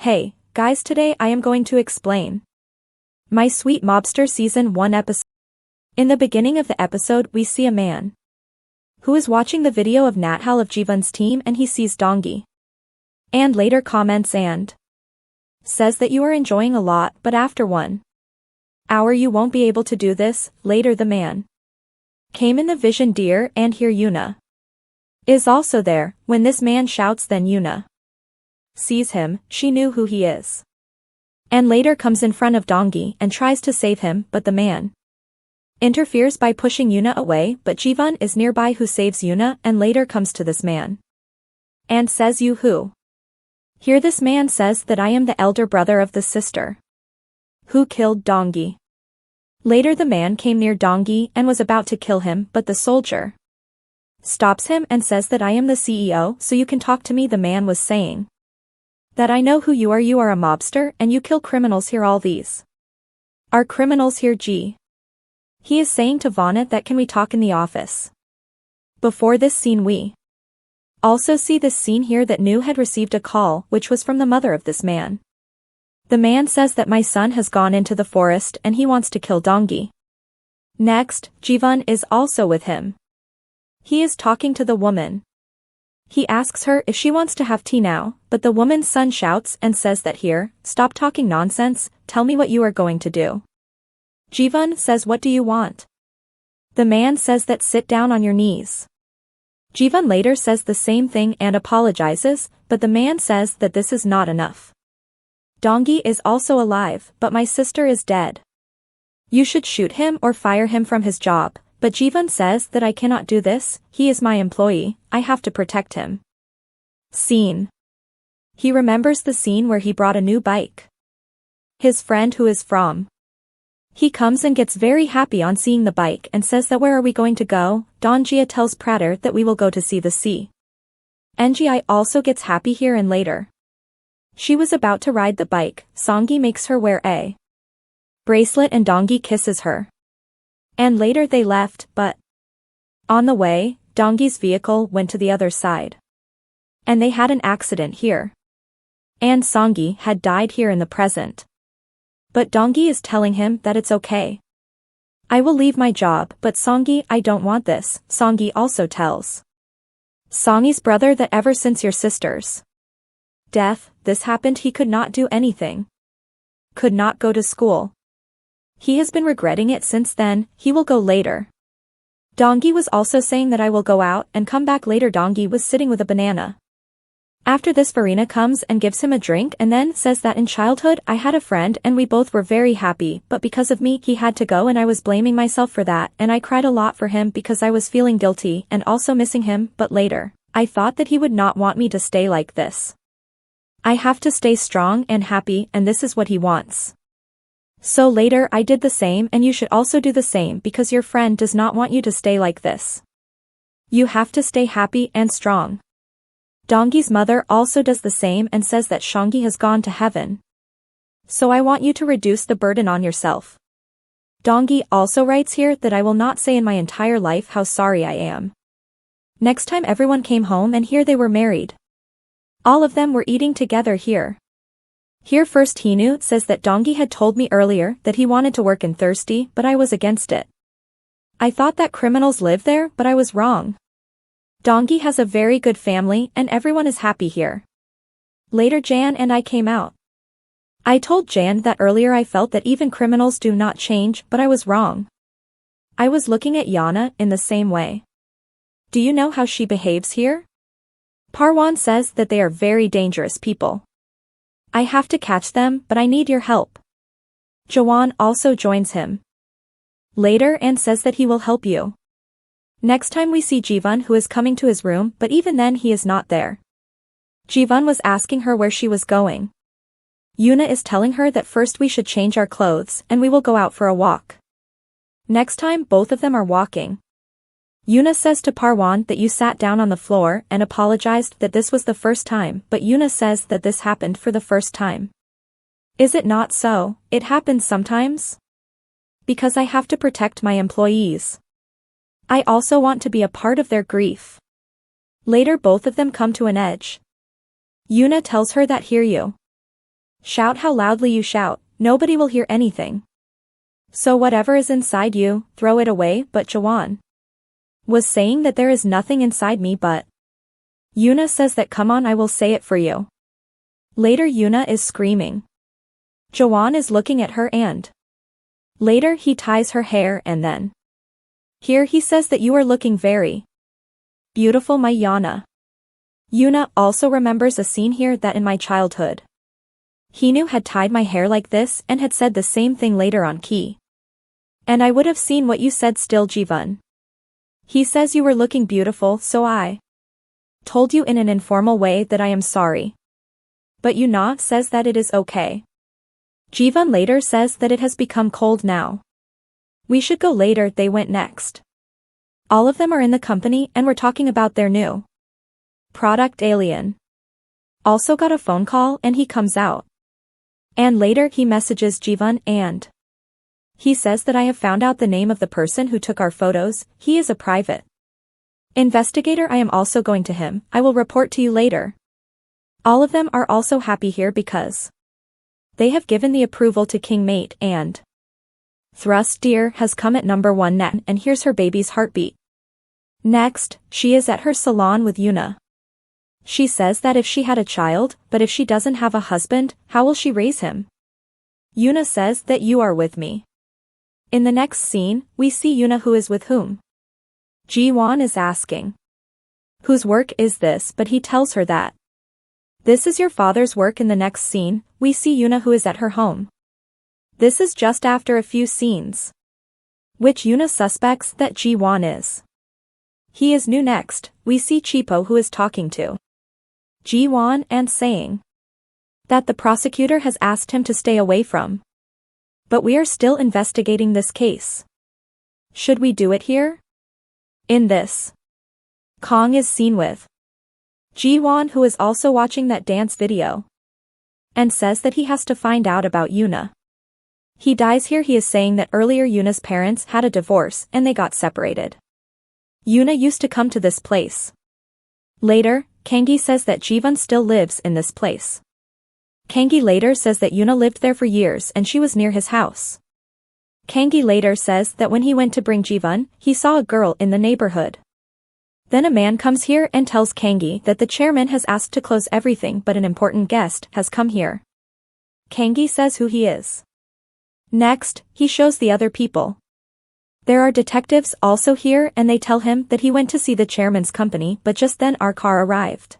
Hey, guys, today I am going to explain My Sweet Mobster Season 1 episode. In the beginning of the episode we see a man who is watching the video of Nathal of Jivan's team and he sees Dongi. And later comments and says that you are enjoying a lot but after 1 hour you won't be able to do this. Later the man came in the vision dear and here Yuna is also there. When this man shouts then Yuna sees him, she knew who he is. And later comes in front of Dongi and tries to save him but the man interferes by pushing Yuna away but Jivan is nearby who saves Yuna and later comes to this man and says you who? Here this man says that I am the elder brother of the sister who killed Dongi. Later the man came near Dongi and was about to kill him but the soldier stops him and says that I am the CEO so you can talk to me. The man was saying that I know who you are a mobster and you kill criminals here. All these are criminals here. He is saying to Vana that can we talk in the office. Before this scene we also see this scene here that Nu had received a call which was from the mother of this man. The man says that my son has gone into the forest and he wants to kill Dongi. Next, Jivan is also with him. He is talking to the woman. He asks her if she wants to have tea now, but the woman's son shouts and says that here, stop talking nonsense, tell me what you are going to do. Jivan says what do you want? The man says that sit down on your knees. Jivan later says the same thing and apologizes, but the man says that this is not enough. Dongi is also alive, but my sister is dead. You should shoot him or fire him from his job. But Jivan says that I cannot do this, he is my employee, I have to protect him. Scene. He remembers the scene where he brought a new bike. His friend who is from. He comes and gets very happy on seeing the bike and says that where are we going to go? Dongjia tells Prater that we will go to see the sea. Ngi also gets happy here and later. She was about to ride the bike, Songi makes her wear a bracelet and Dongi kisses her. And later they left, but on the way, Dongi's vehicle went to the other side. And they had an accident here. And Songi had died here in the present. But Dongi is telling him that it's okay. I will leave my job, but Songi, I don't want this. Songi also tells Songi's brother that ever since your sister's death, this happened he could not do anything. Could not go to school. He has been regretting it since then, he will go later. Dongi was also saying that I will go out and come back later. Dongi was sitting with a banana. After this Farina comes and gives him a drink and then says that in childhood I had a friend and we both were very happy but because of me he had to go and I was blaming myself for that and I cried a lot for him because I was feeling guilty and also missing him but later, I thought that he would not want me to stay like this. I have to stay strong and happy and this is what he wants. So later I did the same and you should also do the same because your friend does not want you to stay like this. You have to stay happy and strong. Dongi's mother also does the same and says that Shangi has gone to heaven. So I want you to reduce the burden on yourself. Dongi also writes here that I will not say in my entire life how sorry I am. Next time everyone came home and here they were married. All of them were eating together here. Here first Hinu says that Dongi had told me earlier that he wanted to work in Thirsty but I was against it. I thought that criminals live there but I was wrong. Dongi has a very good family and everyone is happy here. Later Jan and I came out. I told Jan that earlier I felt that even criminals do not change but I was wrong. I was looking at Yana in the same way. Do you know how she behaves here? Parwan says that they are very dangerous people. I have to catch them but I need your help. Jawan also joins him later and says that he will help you. Next time we see Jivan who is coming to his room but even then he is not there. Jivan was asking her where she was going. Yuna is telling her that first we should change our clothes and we will go out for a walk. Next time both of them are walking. Yuna says to Parwan that you sat down on the floor and apologized that this was the first time but Yuna says that this happened for the first time. Is it not so? It happens sometimes? Because I have to protect my employees. I also want to be a part of their grief. Later both of them come to an edge. Yuna tells her that hear you. Shout how loudly you shout, nobody will hear anything. So whatever is inside you, throw it away, but Jawan was saying that there is nothing inside me but. Yuna says that come on I will say it for you. Later Yuna is screaming. Jawan is looking at her and. Later he ties her hair and then. Here he says that you are looking very beautiful my Yana. Yuna also remembers a scene here that in my childhood. Hinu had tied my hair like this and had said the same thing later on Ki. And I would have seen what you said still Jivan. He says you were looking beautiful so I told you in an informal way that I am sorry. But Yuna says that it is okay. Jivan later says that it has become cold now. We should go later they went next. All of them are in the company and were talking about their new product alien. Also got a phone call and he comes out. And later he messages Jivan and. He says that I have found out the name of the person who took our photos, he is a private investigator I am also going to him, I will report to you later. All of them are also happy here because they have given the approval to King Mate and Thrust Deer has come at number 1 net and hears her baby's heartbeat. Next, she is at her salon with Yuna. She says that if she had a child, but if she doesn't have a husband, how will she raise him? Yuna says that you are with me. In the next scene, we see Yuna who is with whom? Ji-won is asking. Whose work is this but he tells her that. This is your father's work in the next scene, we see Yuna who is at her home. This is just after a few scenes. Which Yuna suspects that Ji-won is. He is new next, we see Chipo who is talking to Ji-won and saying that the prosecutor has asked him to stay away from. But we are still investigating this case. Should we do it here? In this. Kong is seen with Ji-won who is also watching that dance video. And says that he has to find out about Yuna. He dies here he is saying that earlier Yuna's parents had a divorce and they got separated. Yuna used to come to this place. Later, Kangi says that Jivan still lives in this place. Kangi later says that Yuna lived there for years and she was near his house. Kangi later says that when he went to bring Jivan, he saw a girl in the neighborhood. Then a man comes here and tells Kangi that the chairman has asked to close everything but an important guest has come here. Kangi says who he is. Next, he shows the other people. There are detectives also here and they tell him that he went to see the chairman's company but just then our car arrived.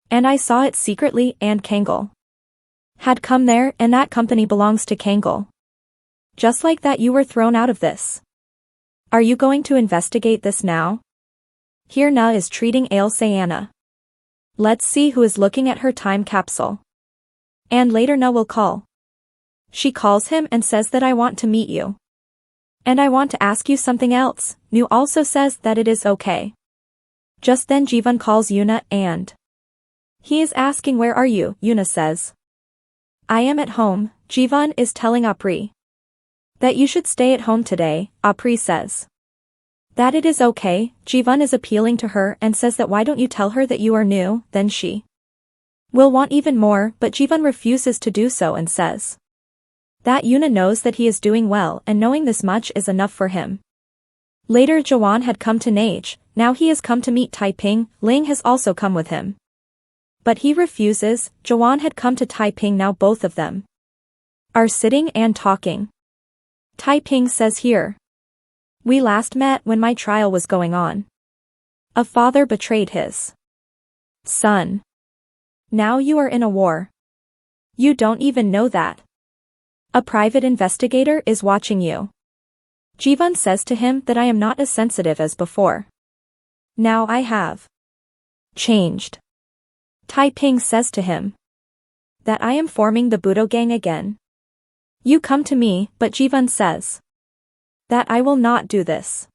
And I saw it secretly and Kangol had come there and that company belongs to Kangol. Just like that you were thrown out of this. Are you going to investigate this now? Here Na is treating Ale Sayana. Let's see who is looking at her time capsule. And later Na will call. She calls him and says that I want to meet you. And I want to ask you something else. Nu also says that it is okay. Just then Jivan calls Yuna and he is asking where are you, Yuna says. I am at home, Jivan is telling Apri. That you should stay at home today, Apri says. That it is okay, Jivan is appealing to her and says that why don't you tell her that you are new, then she will want even more but Jivan refuses to do so and says that Yuna knows that he is doing well and knowing this much is enough for him. Later Jawan had come to Nage, now he has come to meet Taiping, Ling has also come with him. But he refuses, Jawan had come to Taiping now both of them are sitting and talking. Taiping says here. We last met when my trial was going on. A father betrayed his son. Now you are in a war. You don't even know that. A private investigator is watching you. Jivan says to him that I am not as sensitive as before. Now I have changed. Taiping says to him that I am forming the Budo gang again. You come to me, but Jivan says that I will not do this.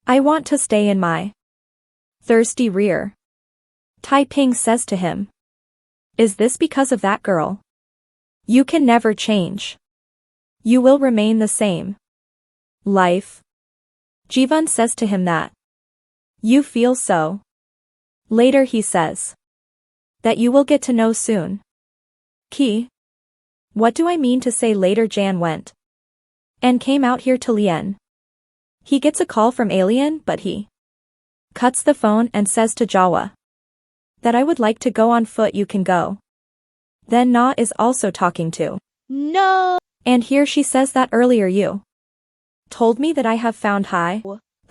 I want to stay in my thirsty rear. Taiping says to him. Is this because of that girl? You can never change. You will remain the same. Life. Jivan says to him that. You feel so. Later he says that you will get to know soon. Ki, What do I mean to say later Jan went and came out here to Lien. He gets a call from Alien but he cuts the phone and says to Jawa that I would like to go on foot, you can go. Then Na is also talking to No. and here she says that earlier you told me that I have found Hai.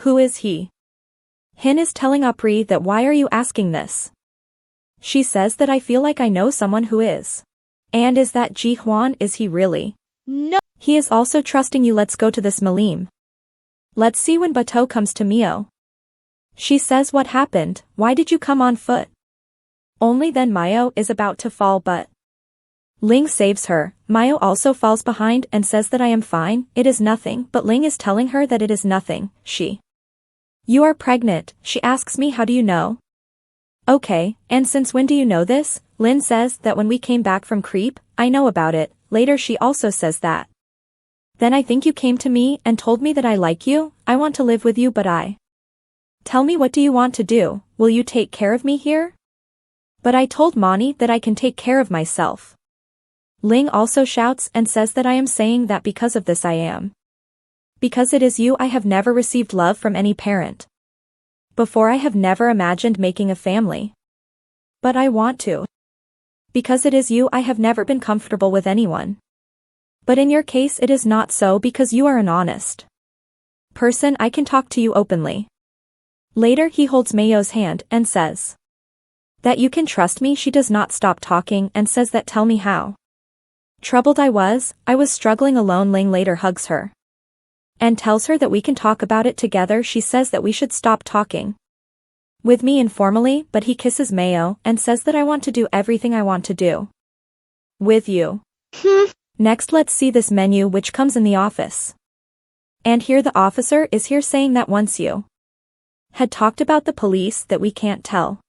Who is he? Hin is telling Apri that why are you asking this? She says that I feel like I know someone who is. And is that Ji Hwan, is he really? No. He is also trusting you, let's go to this Malim. Let's see when Bato comes to Mio. She says what happened, why did you come on foot? Only then Mayo is about to fall but Ling saves her. Mayo also falls behind and says that I am fine, it is nothing, but Ling is telling her that it is nothing. You are pregnant, she asks me how do you know? Okay, and since when do you know this? Lin says that when we came back from Creep, I know about it. Later she also says that. Then I think you came to me and told me that I like you, I want to live with you but I. Tell me what do you want to do, will you take care of me here? But I told Mani that I can take care of myself. Ling also shouts and says that I am saying that because of this I am. Because it is you I have never received love from any parent. Before I have never imagined making a family. But I want to. Because it is you I have never been comfortable with anyone. But in your case it is not so because you are an honest person, I can talk to you openly. Later he holds Mayo's hand and says that you can trust me. She does not stop talking and says that tell me how troubled I was struggling alone. Ling later hugs her and tells her that we can talk about it together. She says that we should stop talking with me informally, but he kisses Mayo and says that I want to do everything I want to do with you. Next let's see this menu which comes in the office. And here the officer is here saying that once you had talked about the police that we can't tell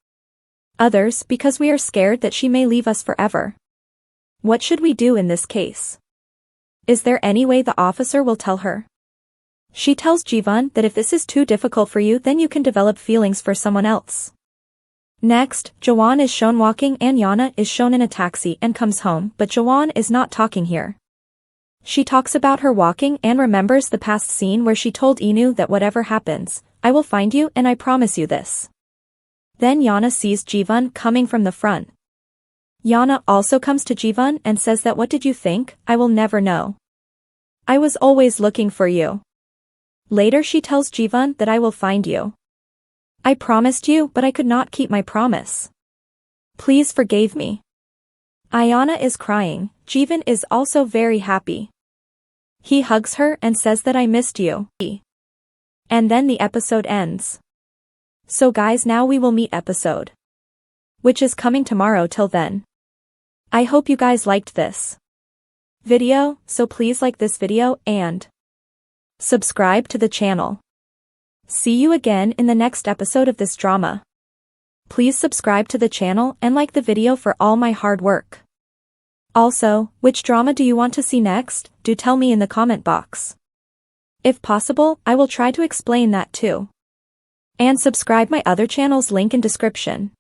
others because we are scared that she may leave us forever. What should we do in this case? Is there any way the officer will tell her? She tells Jivan that if this is too difficult for you then you can develop feelings for someone else. Next, Jawan is shown walking and Yana is shown in a taxi and comes home, but Jawan is not talking here. She talks about her walking and remembers the past scene where she told Inu that whatever happens, I will find you and I promise you this. Then Yana sees Jivan coming from the front. Yana also comes to Jivan and says that what did you think? I will never know. I was always looking for you. Later she tells Jivan that I will find you. I promised you but I could not keep my promise. Please forgive me. Ayana is crying, Jivan is also very happy. He hugs her and says that I missed you. And then the episode ends. So guys, now we will meet episode which is coming tomorrow. Till then, I hope you guys liked this video, so please like this video and subscribe to the channel. See you again in the next episode of this drama. Please subscribe to the channel and like the video for all my hard work. Also, which drama do you want to see next? Do tell me in the comment box. If possible, I will try to explain that too. And subscribe my other channels, link in description.